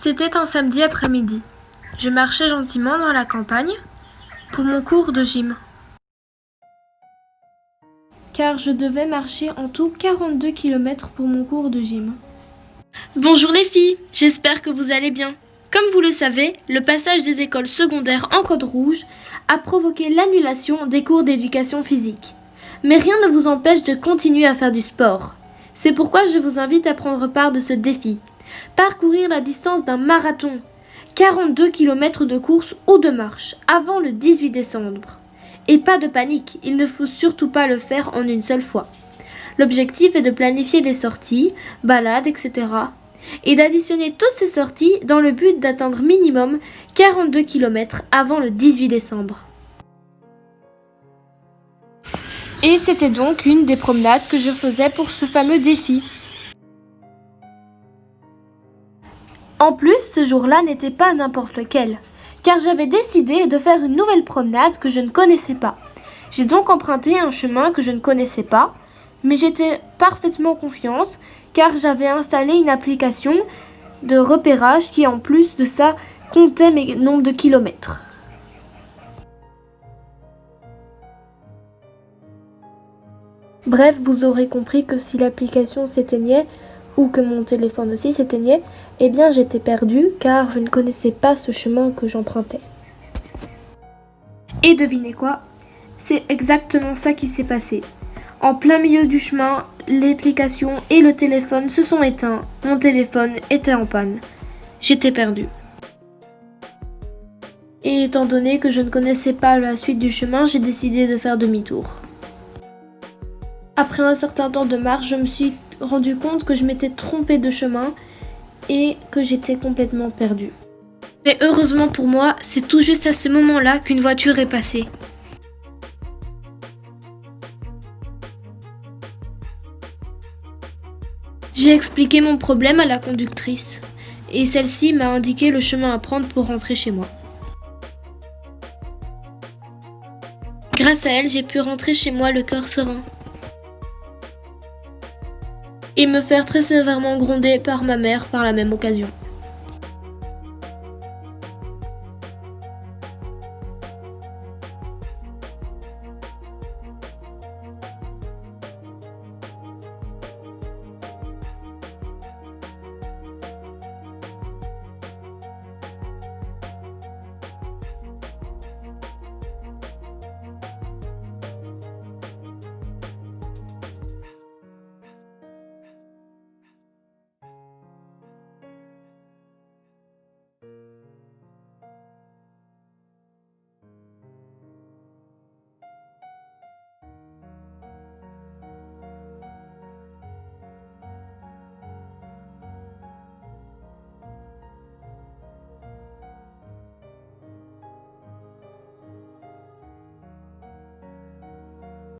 C'était un samedi après-midi. Je marchais gentiment dans la campagne pour mon cours de gym. Car je devais marcher en tout 42 km pour mon cours de gym. Bonjour les filles, j'espère que vous allez bien. Comme vous le savez, le passage des écoles secondaires en code rouge a provoqué l'annulation des cours d'éducation physique. Mais rien ne vous empêche de continuer à faire du sport. C'est pourquoi je vous invite à prendre part de ce défi. Parcourir la distance d'un marathon, 42 km de course ou de marche, avant le 18 décembre. Et pas de panique, il ne faut surtout pas le faire en une seule fois. L'objectif est de planifier des sorties, balades, etc. et d'additionner toutes ces sorties dans le but d'atteindre minimum 42 km avant le 18 décembre. Et c'était donc une des promenades que je faisais pour ce fameux défi. En plus, ce jour-là n'était pas n'importe lequel, car j'avais décidé de faire une nouvelle promenade que je ne connaissais pas. J'ai donc emprunté un chemin que je ne connaissais pas, mais j'étais parfaitement confiante car j'avais installé une application de repérage qui, en plus de ça, comptait mes nombres de kilomètres. Bref, vous aurez compris que si l'application s'éteignait ou que mon téléphone aussi s'éteignait, eh bien j'étais perdue car je ne connaissais pas ce chemin que j'empruntais. Et devinez quoi? C'est exactement ça qui s'est passé. En plein milieu du chemin, l'application et le téléphone se sont éteints. Mon téléphone était en panne. J'étais perdue. Et étant donné que je ne connaissais pas la suite du chemin, j'ai décidé de faire demi-tour. Après un certain temps de marche, je me suis rendu compte que je m'étais trompée de chemin et que j'étais complètement perdue. Mais heureusement pour moi, c'est tout juste à ce moment-là qu'une voiture est passée. J'ai expliqué mon problème à la conductrice et celle-ci m'a indiqué le chemin à prendre pour rentrer chez moi. Grâce à elle, j'ai pu rentrer chez moi le cœur serein et me faire très sévèrement gronder par ma mère par la même occasion.